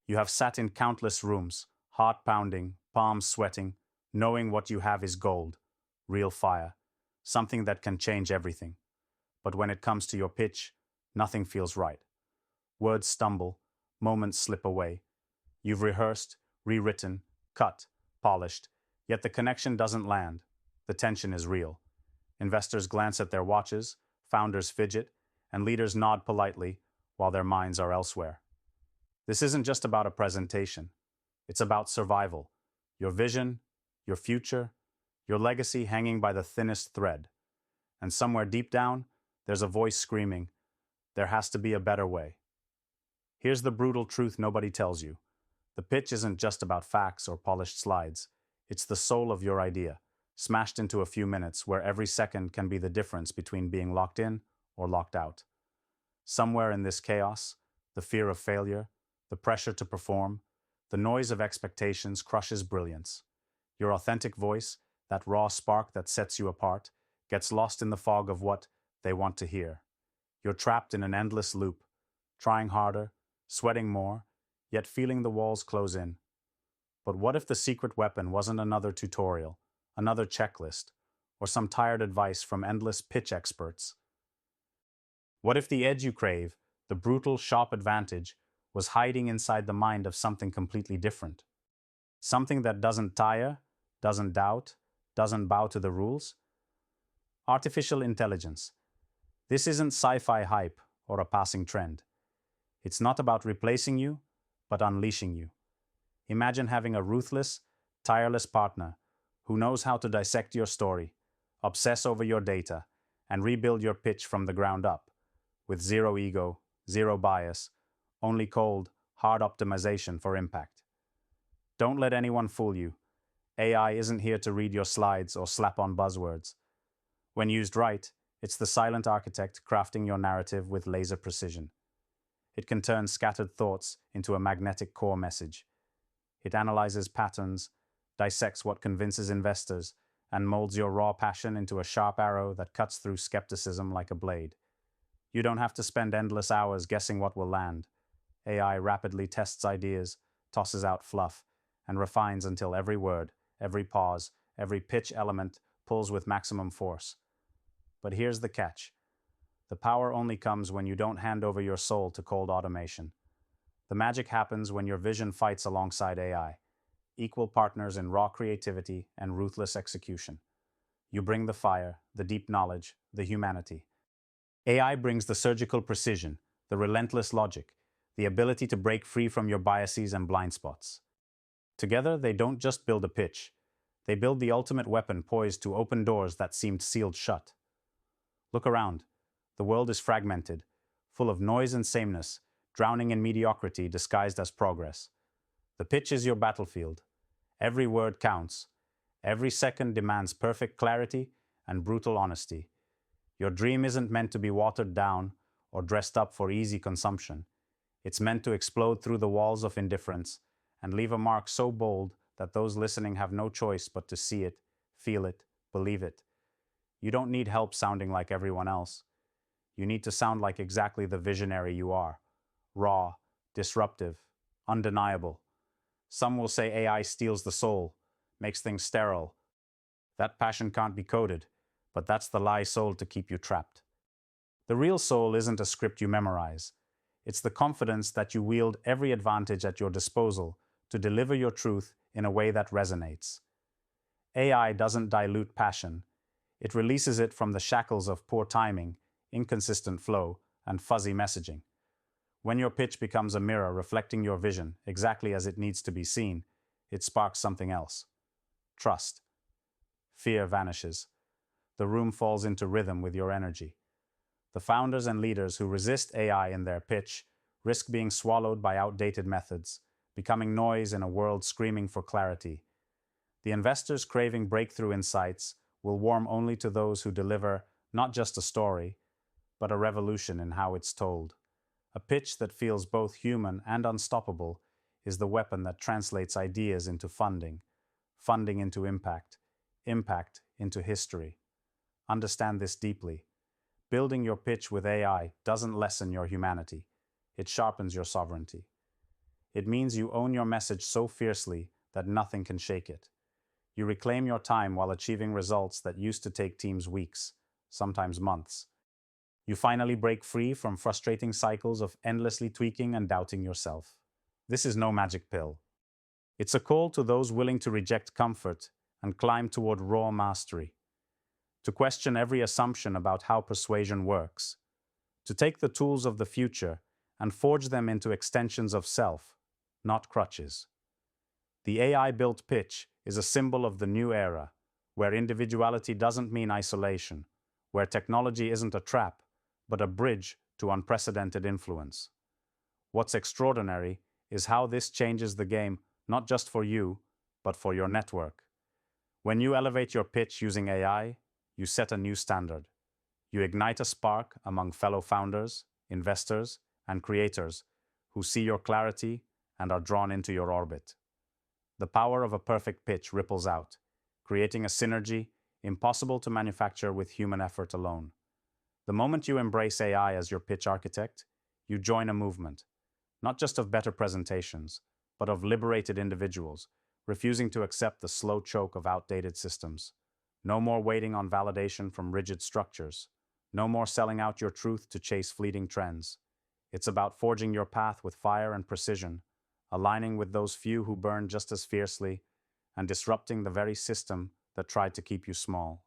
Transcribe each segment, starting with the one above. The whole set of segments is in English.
You have sat in countless rooms, heart pounding, palms sweating, knowing what you have is gold, real fire, something that can change everything. But when it comes to your pitch, nothing feels right. Words stumble, moments slip away. You've rehearsed, rewritten, cut, polished, yet the connection doesn't land. The tension is real. Investors glance at their watches, founders fidget, and leaders nod politely while their minds are elsewhere. This isn't just about a presentation. It's about survival. Your vision, your future, your legacy hanging by the thinnest thread. And somewhere deep down, there's a voice screaming, there has to be a better way. Here's the brutal truth nobody tells you. The pitch isn't just about facts or polished slides. It's the soul of your idea, smashed into a few minutes where every second can be the difference between being locked in or locked out. Somewhere in this chaos, the fear of failure, the pressure to perform, the noise of expectations crushes brilliance. Your authentic voice, that raw spark that sets you apart, gets lost in the fog of what they want to hear. You're trapped in an endless loop, trying harder, sweating more, yet feeling the walls close in. But what if the secret weapon wasn't another tutorial, another checklist, or some tired advice from endless pitch experts? What if the edge you crave, the brutal, sharp advantage, was hiding inside the mind of something completely different? Something that doesn't tire, doesn't doubt, doesn't bow to the rules? Artificial intelligence. This isn't sci-fi hype or a passing trend. It's not about replacing you, but unleashing you. Imagine having a ruthless, tireless partner who knows how to dissect your story, obsess over your data, and rebuild your pitch from the ground up, with zero ego, zero bias, only cold, hard optimization for impact. Don't let anyone fool you. AI isn't here to read your slides or slap on buzzwords. When used right, it's the silent architect crafting your narrative with laser precision. It can turn scattered thoughts into a magnetic core message. It analyzes patterns, dissects what convinces investors, and molds your raw passion into a sharp arrow that cuts through skepticism like a blade. You don't have to spend endless hours guessing what will land. AI rapidly tests ideas, tosses out fluff, and refines until every word, every pause, every pitch element pulls with maximum force. But here's the catch. The power only comes when you don't hand over your soul to cold automation. The magic happens when your vision fights alongside AI, equal partners in raw creativity and ruthless execution. You bring the fire, the deep knowledge, the humanity. AI brings the surgical precision, the relentless logic, the ability to break free from your biases and blind spots. Together, they don't just build a pitch. They build the ultimate weapon poised to open doors that seemed sealed shut. Look around. The world is fragmented, full of noise and sameness, drowning in mediocrity disguised as progress. The pitch is your battlefield. Every word counts. Every second demands perfect clarity and brutal honesty. Your dream isn't meant to be watered down or dressed up for easy consumption. It's meant to explode through the walls of indifference and leave a mark so bold that those listening have no choice but to see it, feel it, believe it. You don't need help sounding like everyone else. You need to sound like exactly the visionary you are. Raw, disruptive, undeniable. Some will say AI steals the soul, makes things sterile. That passion can't be coded, but that's the lie sold to keep you trapped. The real soul isn't a script you memorize. It's the confidence that you wield every advantage at your disposal to deliver your truth in a way that resonates. AI doesn't dilute passion. It releases it from the shackles of poor timing, inconsistent flow, and fuzzy messaging. When your pitch becomes a mirror reflecting your vision exactly as it needs to be seen, it sparks something else. Trust. Fear vanishes. The room falls into rhythm with your energy. The founders and leaders who resist AI in their pitch risk being swallowed by outdated methods, becoming noise in a world screaming for clarity. The investors craving breakthrough insights will warm only to those who deliver not just a story, but a revolution in how it's told. A pitch that feels both human and unstoppable is the weapon that translates ideas into funding, funding into impact, impact into history. Understand this deeply. Building your pitch with AI doesn't lessen your humanity. It sharpens your sovereignty. It means you own your message so fiercely that nothing can shake it. You reclaim your time while achieving results that used to take teams weeks, sometimes months. You finally break free from frustrating cycles of endlessly tweaking and doubting yourself. This is no magic pill. It's a call to those willing to reject comfort and climb toward raw mastery, to question every assumption about how persuasion works, to take the tools of the future and forge them into extensions of self, not crutches. The AI-built pitch is a symbol of the new era, where individuality doesn't mean isolation, where technology isn't a trap, but a bridge to unprecedented influence. What's extraordinary is how this changes the game, not just for you, but for your network. When you elevate your pitch using AI, you set a new standard. You ignite a spark among fellow founders, investors, and creators who see your clarity and are drawn into your orbit. The power of a perfect pitch ripples out, creating a synergy impossible to manufacture with human effort alone. The moment you embrace AI as your pitch architect, you join a movement, not just of better presentations, but of liberated individuals, refusing to accept the slow choke of outdated systems. No more waiting on validation from rigid structures. No more selling out your truth to chase fleeting trends. It's about forging your path with fire and precision, aligning with those few who burn just as fiercely, and disrupting the very system that tried to keep you small.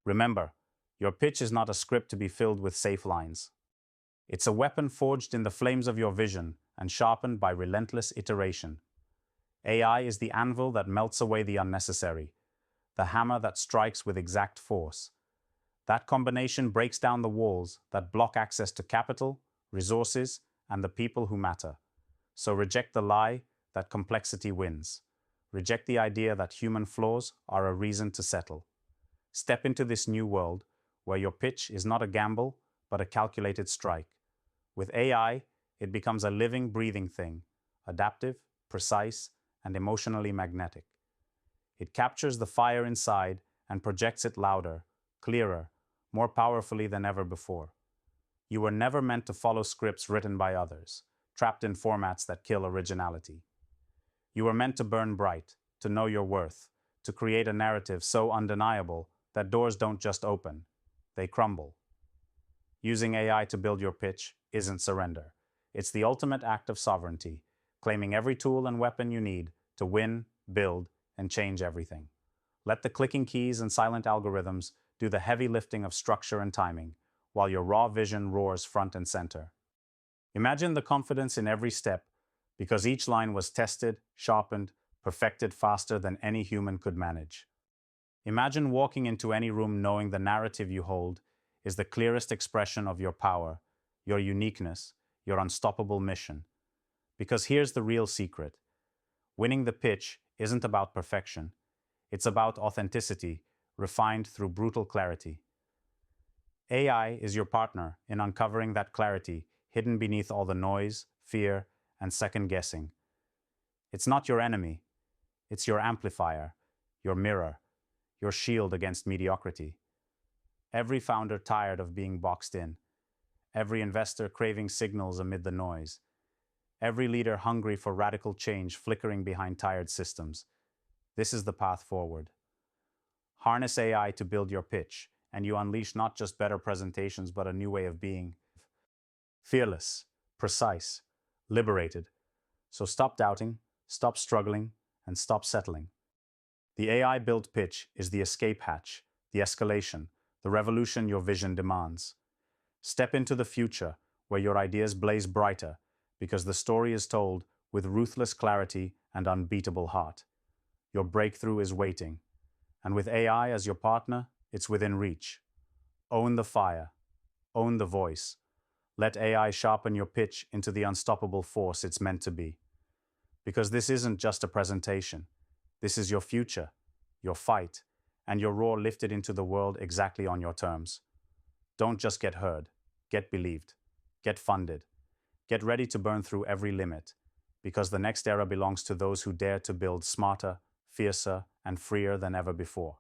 Remember, your pitch is not a script to be filled with safe lines. It's a weapon forged in the flames of your vision and sharpened by relentless iteration. AI is the anvil that melts away the unnecessary, the hammer that strikes with exact force. That combination breaks down the walls that block access to capital, resources, and the people who matter. So reject the lie that complexity wins. Reject the idea that human flaws are a reason to settle. Step into this new world where your pitch is not a gamble, but a calculated strike. With AI, it becomes a living, breathing thing, adaptive, precise, and emotionally magnetic. It captures the fire inside and projects it louder, clearer, more powerfully than ever before. You were never meant to follow scripts written by others, trapped in formats that kill originality. You were meant to burn bright, to know your worth, to create a narrative so undeniable that doors don't just open, they crumble. Using AI to build your pitch isn't surrender. It's the ultimate act of sovereignty, claiming every tool and weapon you need to win, build, and change everything. Let the clicking keys and silent algorithms do the heavy lifting of structure and timing, while your raw vision roars front and center. Imagine the confidence in every step, because each line was tested, sharpened, perfected faster than any human could manage. Imagine walking into any room knowing the narrative you hold is the clearest expression of your power, your uniqueness, your unstoppable mission. Because here's the real secret. Winning the pitch isn't about perfection. It's about authenticity, refined through brutal clarity. AI is your partner in uncovering that clarity hidden beneath all the noise, fear, and second-guessing. It's not your enemy. It's your amplifier, your mirror, your shield against mediocrity. Every founder tired of being boxed in. Every investor craving signals amid the noise. Every leader hungry for radical change flickering behind tired systems. This is the path forward. Harness AI to build your pitch, and you unleash not just better presentations, but a new way of being. Fearless, precise, liberated. So stop doubting, stop struggling, and stop settling. The AI-built pitch is the escape hatch, the escalation, the revolution your vision demands. Step into the future where your ideas blaze brighter because the story is told with ruthless clarity and unbeatable heart. Your breakthrough is waiting, and with AI as your partner, it's within reach. Own the fire, own the voice. Let AI sharpen your pitch into the unstoppable force it's meant to be. Because this isn't just a presentation. This is your future, your fight, and your roar lifted into the world exactly on your terms. Don't just get heard, get believed, get funded, get ready to burn through every limit, because the next era belongs to those who dare to build smarter, fiercer, and freer than ever before.